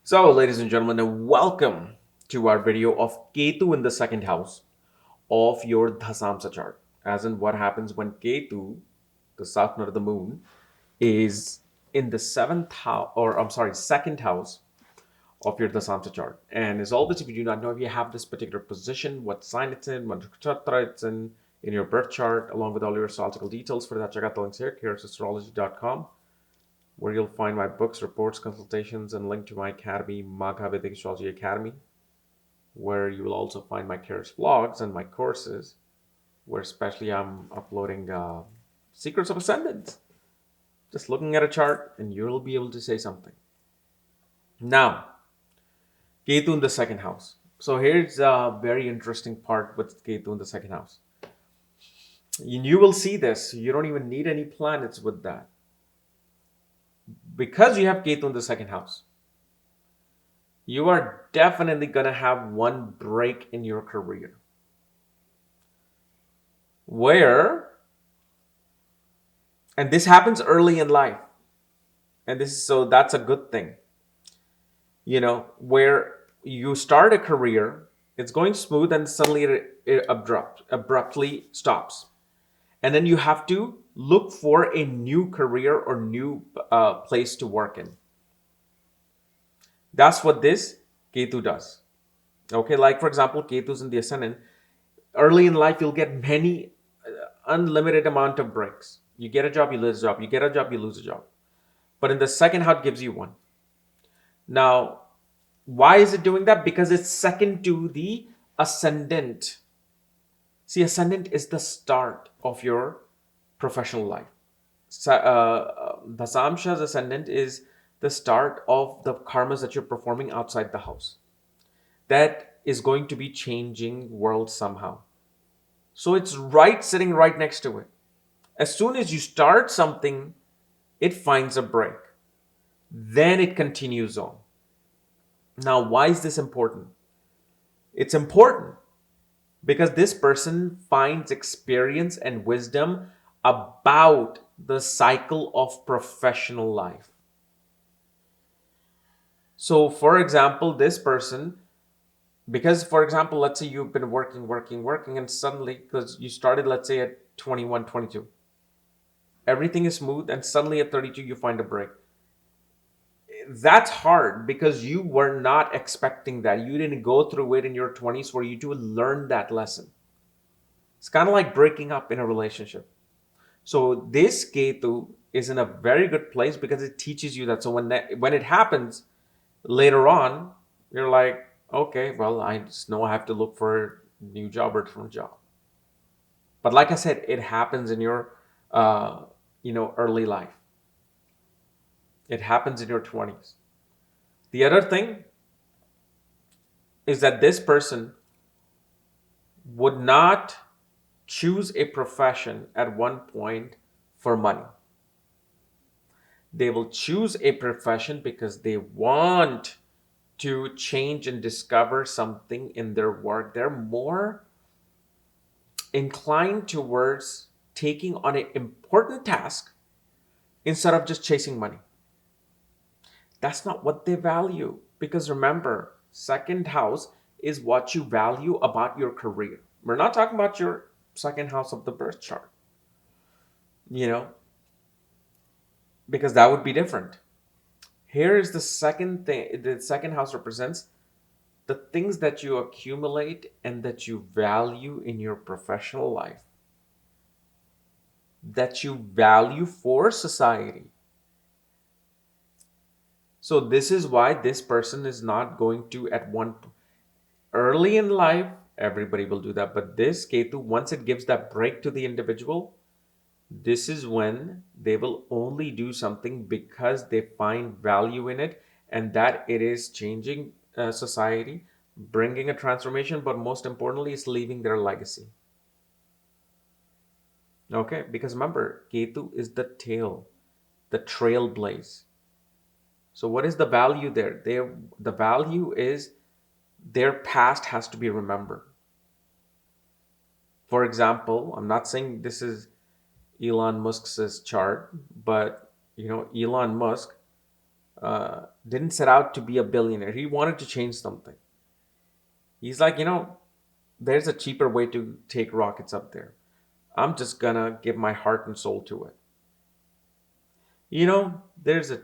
So, ladies and gentlemen, welcome to our video of Ketu in the second house of your Dashamsha chart. As in, what happens when Ketu, the south node of the moon, is in the seventh house, or I'm sorry, second house of your Dashamsha chart. And as always, if you do not know if you have this particular position, what sign it's in, what nakshatra it's in your birth chart, along with all your astrological details, for that, check out the links here, KRSastrology.com, where you'll find my books, reports, consultations, and link to my academy, Magha Vedic Astrology Academy, where you will also find my KRS vlogs and my courses, where especially I'm uploading Secrets of Ascendants. Just looking at a chart, and you'll be able to say something. Now, Ketu in the second house. So here's a very interesting part with Ketu in the second house. You will see this. You don't even need any planets with that. Because you have Ketu in the second house, you are definitely going to have one break in your career where, and this happens early in life, and this, so that's a good thing, where you start a career, it's going smooth, and suddenly it abruptly stops, and then you have to look for a new career or new place to work in. That's what this Ketu does. Okay, like for example, Ketu's in the ascendant. Early in life, you'll get many unlimited amount of breaks. You get a job, you lose a job. You get a job, you lose a job. But in the second house, gives you one. Now, why is it doing that? Because it's second to the ascendant. See, ascendant is the start of your professional life. Dashamsha's ascendant is the start of the karmas that you're performing outside the house. That is going to be changing world somehow. So it's sitting right next to it. As soon as you start something, it finds a break. Then it continues on. Now, why is this important? It's important because this person finds experience and wisdom about the cycle of professional life. So, for example, this person, because, for example, let's say you've been working, and suddenly, because you started, let's say, at 21, 22, everything is smooth, and suddenly at 32, you find a break. That's hard because you were not expecting that. You didn't go through it in your 20s for you to learn that lesson. It's kind of like breaking up in a relationship. So this Ketu is in a very good place because it teaches you that. So when it happens later on, you're like, okay, well, I just know I have to look for a new job or different job. But like I said, it happens in your early life. It happens in your 20s. The other thing is that this person would not choose a profession at one point for money. They will choose a profession because they want to change and discover something in their work. They're more inclined towards taking on an important task instead of just chasing money. That's not what they value, because remember, second house is what you value about your career. We're not talking about your second house of the birth chart, you know, because that would be different. Here is the second thing. The second house represents the things that you accumulate and that you value in your professional life, that you value for society. So this is why this person is not going to, at one early in life, everybody will do that, but this Ketu, once it gives that break to the individual, this is when they will only do something because they find value in it, and that it is changing society, bringing a transformation, but most importantly, it's leaving their legacy. Okay, because remember, Ketu is the tail, the trailblaze. So what is the value there? The value is their past has to be remembered. For example, I'm not saying this is Elon Musk's chart, but Elon Musk, didn't set out to be a billionaire. He wanted to change something. He's like, there's a cheaper way to take rockets up there. I'm just gonna give my heart and soul to it. There's a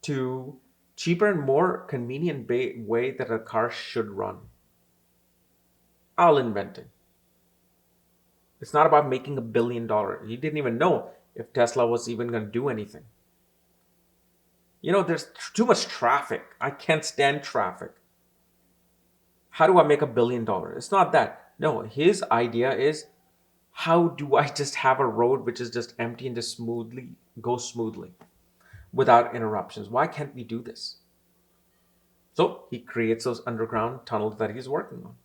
to cheaper and more convenient way that a car should run. I'll invent it. It's not about making $1 billion. He didn't even know if Tesla was even going to do anything. There's too much traffic. I can't stand traffic. How do I make $1 billion? It's not that. No, his idea is, how do I just have a road which is just empty and just go smoothly without interruptions? Why can't we do this? So he creates those underground tunnels that he's working on.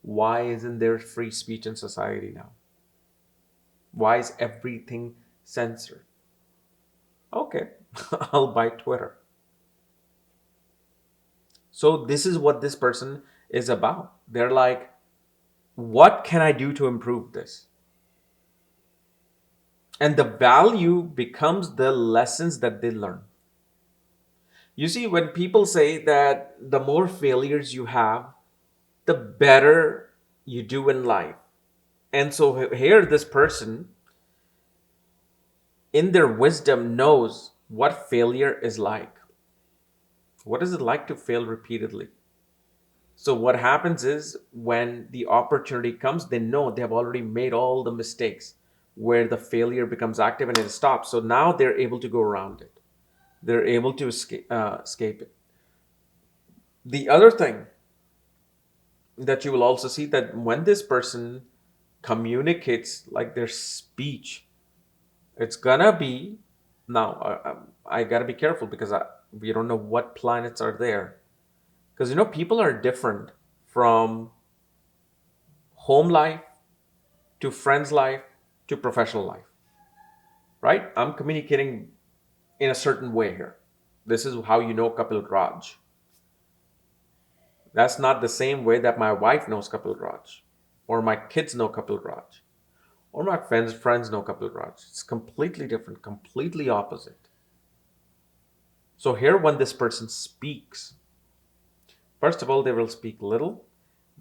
Why isn't there free speech in society now? Why is everything censored? Okay, I'll buy Twitter. So this is what this person is about. They're like, what can I do to improve this? And the value becomes the lessons that they learn. You see, when people say that the more failures you have, the better you do in life. And so here, this person, in their wisdom, knows what failure is like. What is it like to fail repeatedly? So what happens is, when the opportunity comes, they know they have already made all the mistakes where the failure becomes active and it stops. So now they're able to go around it. They're able to escape it. The other thing that you will also see, that when this person communicates, like their speech, it's gonna be, now I gotta be careful, because we don't know what planets are there. Because people are different from home life to friends life to professional life, right? I'm communicating in a certain way here. This is how Kapiel Raaj. That's not the same way that my wife knows Kapiel Raaj, or my kids know Kapiel Raaj, or my friends know Kapiel Raaj. It's completely different, completely opposite. So here, when this person speaks, first of all, they will speak little.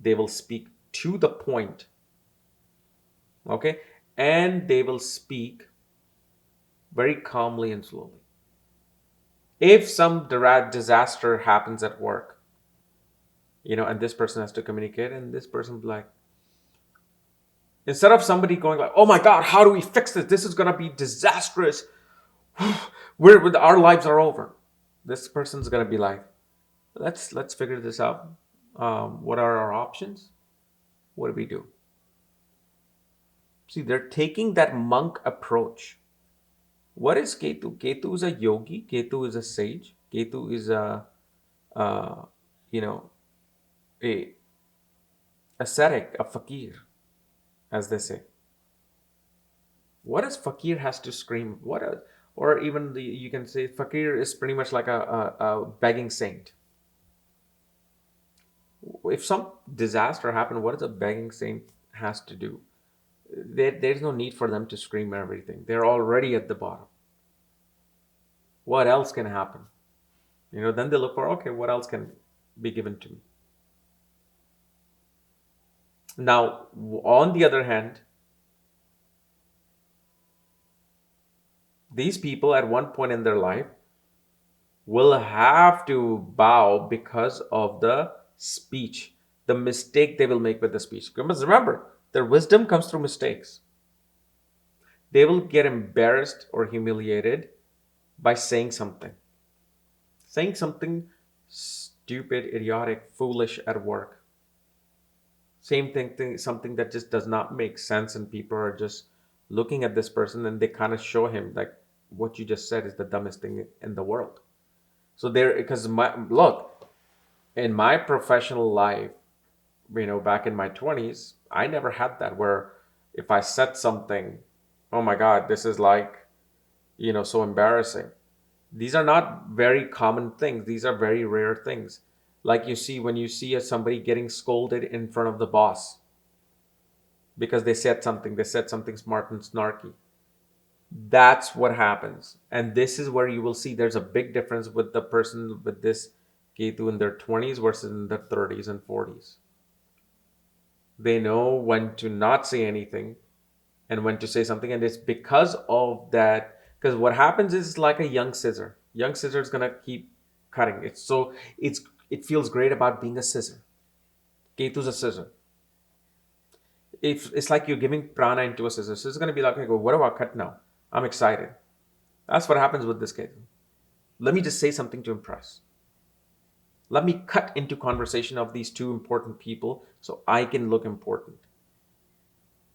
They will speak to the point. Okay? And they will speak very calmly and slowly. If some disaster happens at work, and this person has to communicate, and this person will be like, instead of somebody going like, oh my God, how do we fix this? This is going to be disastrous. Our lives are over. This person's going to be like, let's figure this out. What are our options? What do we do? See, they're taking that monk approach. What is Ketu? Ketu is a yogi. Ketu is a sage. Ketu is a ascetic, a fakir, as they say. What does fakir has to scream? Or even you can say fakir is pretty much like a begging saint. If some disaster happened, what does a begging saint has to do? There's no need for them to scream everything. They're already at the bottom. What else can happen? Then they look for, okay, what else can be given to me? Now, on the other hand, these people at one point in their life will have to bow because of the speech, the mistake they will make with the speech. Remember, their wisdom comes through mistakes. They will get embarrassed or humiliated by saying something stupid, idiotic, foolish at work. Same thing, something that just does not make sense, and people are just looking at this person and they kind of show him like, what you just said is the dumbest thing in the world. So look, in my professional life, back in my 20s, I never had that, where if I said something, oh my God, this is like, so embarrassing. These are not very common things. These are very rare things. Like you see when you see somebody getting scolded in front of the boss because they said something smart and snarky. That's what happens. And this is where you will see there's a big difference with the person with this Ketu in their 20s versus in their 30s and 40s. They know when to not say anything and when to say something. And it's because of that. Because what happens is like a young scissor. Young scissor is going to keep cutting. It feels great about being a scissor. Ketu's a scissor. If it's like you're giving prana into a scissor. So it's going to be like, okay, what do I cut now? I'm excited. That's what happens with this Ketu. Let me just say something to impress. Let me cut into conversation of these two important people so I can look important.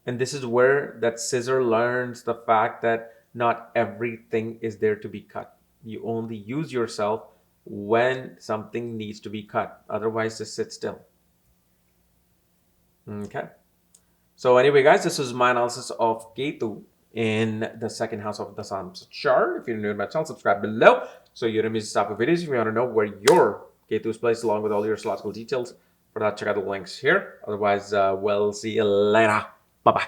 And this is where that scissor learns the fact that not everything is there to be cut. You only use yourself when something needs to be cut. Otherwise, just sit still. Okay. So anyway, guys, this is my analysis of Ketu in the second house of the Dashamsha chart. If you're new to my channel, subscribe below so you don't miss this type of videos. If you want to know where your Ketu is placed along with all your astrological details, for that, check out the links here. Otherwise, we'll see you later. Bye-bye.